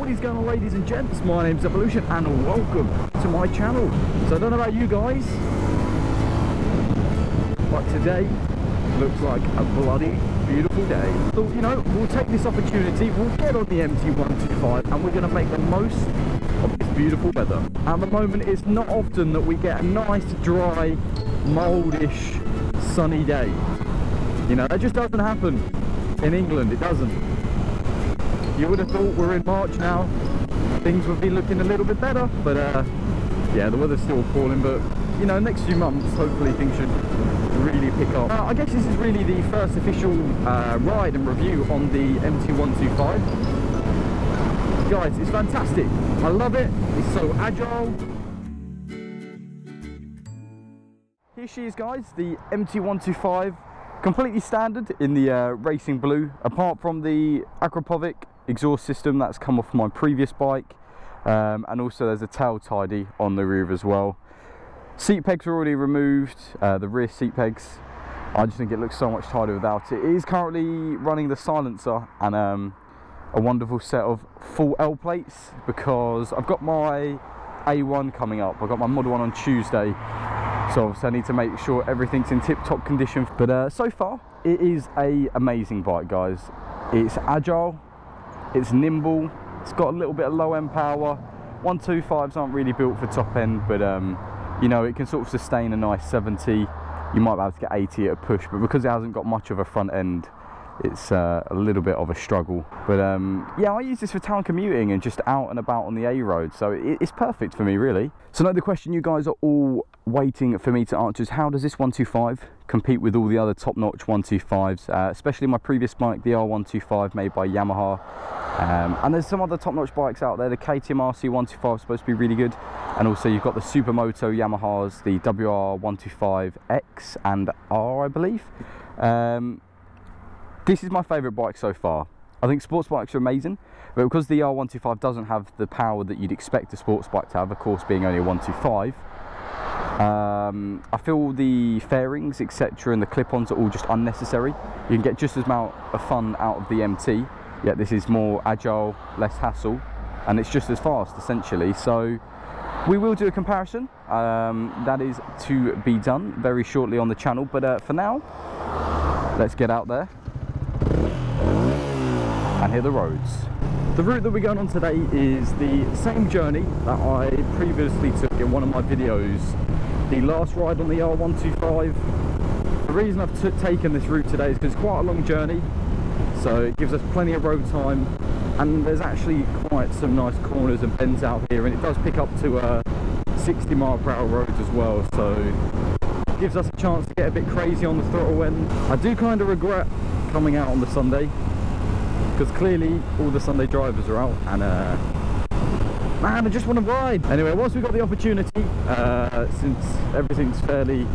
What is going on, ladies and gents? My name's Evolution and welcome to my channel. So I don't know about you guys, but today looks like a bloody beautiful day. So, you know, we'll take this opportunity, we'll get on the MT125 and we're going to make the most of this beautiful weather. At the moment, it's not often that we get a nice, dry, mildish, sunny day. You know, that just doesn't happen in England, it doesn't. You would have thought we're in March now, things would be looking a little bit better, but yeah, the weather's still appalling, but you know, next few months, hopefully things should really pick up. I guess this is really the first official ride and review on the MT125. Guys, it's fantastic. I love it. It's so agile. Here she is, guys, the MT125. Completely standard in the racing blue, apart from the Akrapovic exhaust system that's come off my previous bike, and also there's a tail tidy on the rear as well. Seat pegs are already removed, the rear seat pegs. I just think it looks so much tighter without it. It is currently running the silencer and a wonderful set of full L plates, because I've got my A1 coming up. I've got my Mod 1 on Tuesday, so obviously I need to make sure everything's in tip-top condition. But so far, it is an amazing bike, guys. It's agile, it's nimble, it's got a little bit of low-end power. 125s aren't really built for top-end, but you know, it can sort of sustain a nice 70. You might be able to get 80 at a push, but because it hasn't got much of a front end, it's a little bit of a struggle. But yeah, I use this for town commuting and just out and about on the A road, so it's perfect for me, really. So now the question you guys are all waiting for me to answer is, how does this 125 compete with all the other top-notch 125s, especially my previous bike, the R125 made by Yamaha. And there's some other top-notch bikes out there. The KTM RC125 is supposed to be really good, and also you've got the Supermoto Yamahas, the WR125X and R, I believe. This is my favourite bike so far. I think sports bikes are amazing, but because the R125 doesn't have the power that you'd expect a sports bike to have, of course being only a 125, I feel the fairings, etc., and the clip-ons are all just unnecessary. You can get just as much of fun out of the MT, yet this is more agile, less hassle, and it's just as fast, essentially. So we will do a comparison. That is to be done very shortly on the channel, but for now, let's get out there and hit the roads. The route that we're going on today is the same journey that I previously took in one of my videos, the last ride on the R125. The reason I've taken this route today is because it's quite a long journey, so it gives us plenty of road time, and there's actually quite some nice corners and bends out here, and it does pick up to 60 mph roads as well, so it gives us a chance to get a bit crazy on the throttle end. I do kind of regret coming out on the Sunday, because clearly all the Sunday drivers are out, and man, I just want to ride. Anyway, once we've got the opportunity, since everything's fairly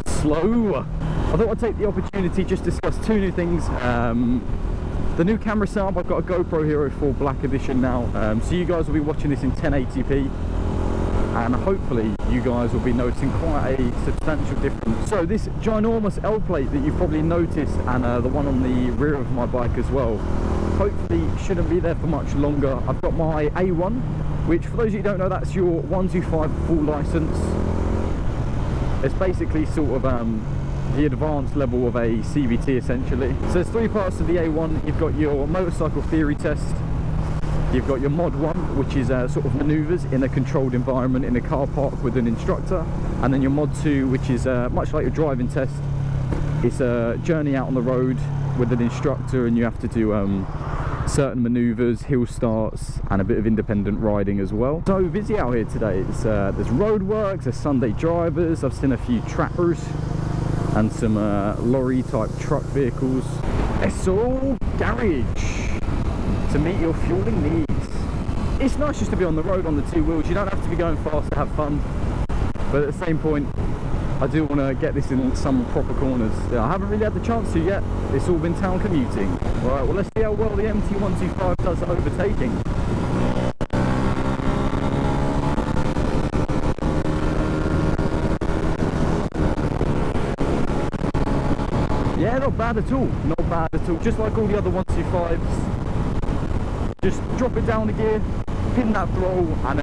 slow, I thought I'd take the opportunity just to discuss two new things. The new camera setup, I've got a Gopro Hero 4 Black Edition now, so you guys will be watching this in 1080p, and hopefully you guys will be noticing quite a substantial difference. So this ginormous L plate that you've probably noticed, and the one on the rear of my bike as well, hopefully shouldn't be there for much longer. I've got my A1, which for those of you who don't know, that's your 125 full license. It's basically sort of the advanced level of a CVT, essentially. So there's three parts to the A1. You've got your motorcycle theory test, you've got your Mod 1, which is sort of manoeuvres in a controlled environment in a car park with an instructor, and then your Mod 2, which is much like your driving test. It's a journey out on the road with an instructor, and you have to do certain manoeuvres, hill starts, and a bit of independent riding as well. So busy out here today. It's, there's road works, there's Sunday drivers, I've seen a few trappers and some lorry type truck vehicles. It's all garage to meet your fueling needs. It's nice just to be on the road on the two wheels. You don't have to be going fast to have fun, but at the same point, I do want to get this in some proper corners. I haven't really had the chance to yet. It's all been town commuting. Right, well, let's see how well the MT125 does at overtaking. Yeah, not bad at all. Not bad at all. Just like all the other 125s. just drop it down a gear, pin that throttle, and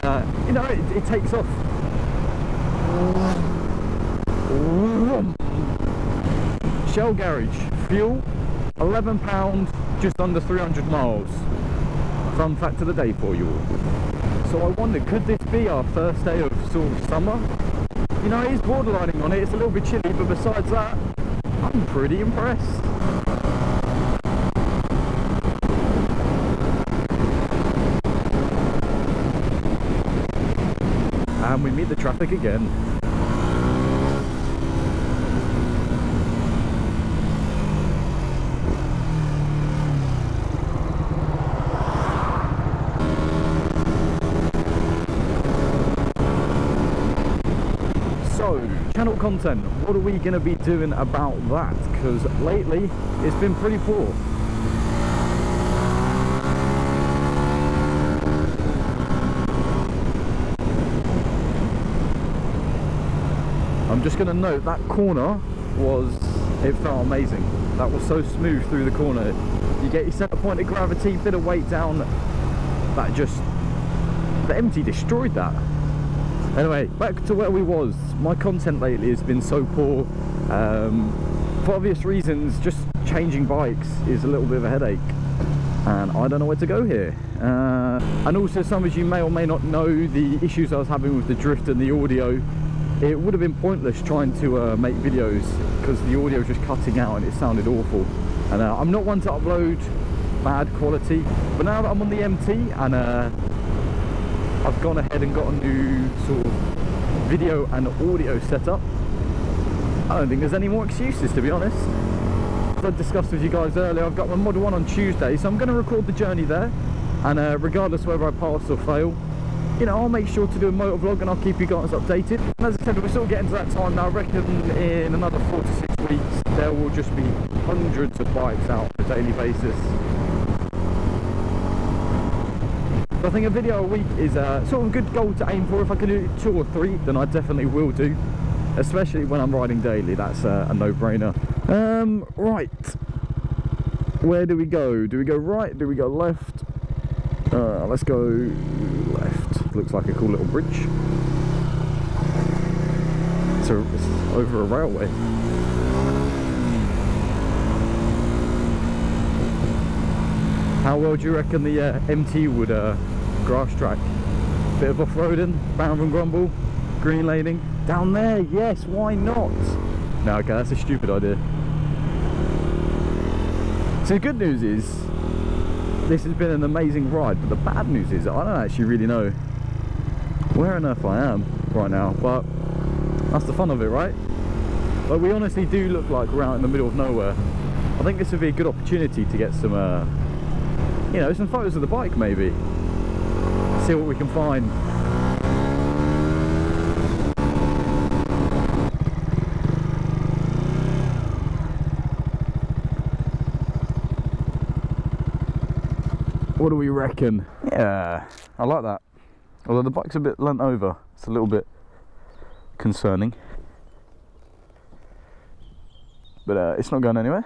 you know, it takes off. Shell garage, fuel, £11, just under 300 miles. Fun fact of the day for you all. So I wondered, could this be our first day of sort of summer? You know, it is borderlining on it, it's a little bit chilly, but besides that, I'm pretty impressed. And we meet the traffic again. So, channel content, what are we going to be doing about that? Because lately, it's been pretty poor. I'm just going to note that corner it felt amazing. That was so smooth through the corner. You get your centre point of gravity, bit of weight down. The MT destroyed that. Anyway, back to where we was. My content lately has been so poor. For obvious reasons, just changing bikes is a little bit of a headache. And I don't know where to go here. And also, some of you may or may not know the issues I was having with the drift and the audio. It would have been pointless trying to make videos because the audio was just cutting out and it sounded awful. And I'm not one to upload bad quality, but now that I'm on the MT and I've gone ahead and got a new sort of video and audio setup, I don't think there's any more excuses, to be honest. As I discussed with you guys earlier, I've got my Model 1 on Tuesday, so I'm going to record the journey there, and regardless whether I pass or fail, you know, I'll make sure to do a motor vlog and I'll keep you guys updated. And as I said, we're sort of getting to that time now. I reckon in another 4 to 6 weeks there will just be hundreds of bikes out on a daily basis. So I think a video a week is sort of a good goal to aim for. If I can do 2 or 3, then I definitely will do, especially when I'm riding daily. That's a no-brainer. Right, where do we go? Do we go right? Do we go left? Let's go left. Looks like a cool little bridge. It's over a railway. How well do you reckon the MT would grass track? Bit of off-roading, bound and grumble, green laning. Down there, yes, why not? No, okay, that's a stupid idea. So the good news is, this has been an amazing ride, but the bad news is, I don't actually really know where on earth I am right now, but that's the fun of it, right? But we honestly do look like we're out in the middle of nowhere. I think this would be a good opportunity to get some, you know, some photos of the bike maybe. See what we can find. What do we reckon? Yeah, I like that. Although the bike's a bit leant over, it's a little bit concerning. But it's not going anywhere.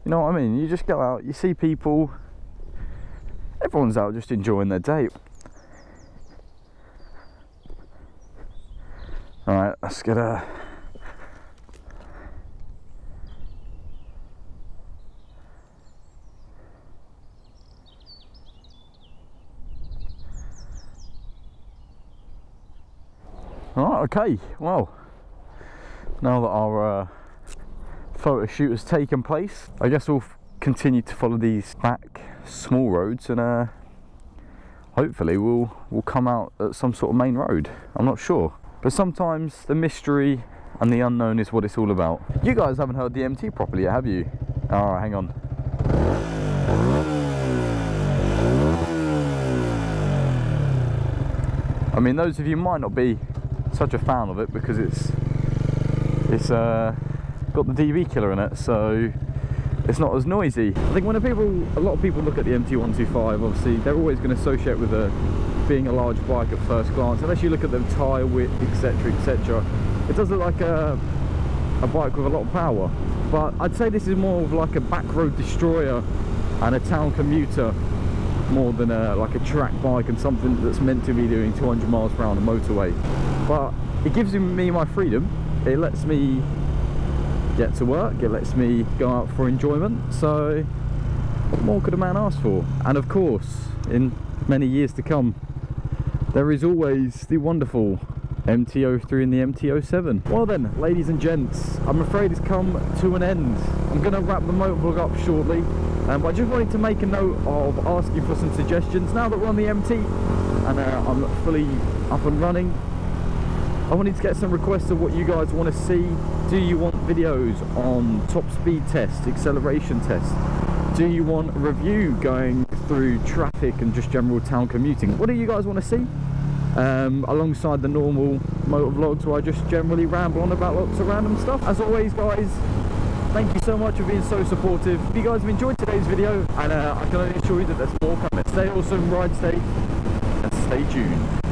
You know what I mean? You just go out, you see people, everyone's out just enjoying their day. Alright, let's get a... Alright, okay, well, now that our photo shoot has taken place, I guess we'll continue to follow these back small roads and hopefully we'll come out at some sort of main road. I'm not sure, but sometimes the mystery and the unknown is what it's all about. You guys haven't heard the MT properly yet, have you? Alright, hang on. I mean, those of you might not be such a fan of it because it's got the DV killer in it, so it's not as noisy. I think when a lot of people look at the MT125, obviously they're always going to associate with being a large bike at first glance, unless you look at the tyre width, etc, etc. It does look like a bike with a lot of power, but I'd say this is more of like a back road destroyer and a town commuter more than like a track bike and something that's meant to be doing 200 miles per hour on a motorway. But it gives me my freedom. It lets me get to work, it lets me go out for enjoyment, so what more could a man ask for? And of course, in many years to come, there is always the wonderful MT-03 and the MT-07. Well then, ladies and gents, I'm afraid it's come to an end. I'm going to wrap the motovlog up shortly, but I just wanted to make a note of asking for some suggestions. Now that we're on the MT and I'm fully up and running, I wanted to get some requests of what you guys want to see. Do you want videos on top speed tests, acceleration tests? Do you want a review going through traffic and just general town commuting? What do you guys want to see? Alongside the normal motor vlogs where I just generally ramble on about lots of random stuff. As always guys, thank you so much for being so supportive. If you guys have enjoyed today's video, and I can only assure you that there's more coming. Stay awesome, ride safe, and stay tuned.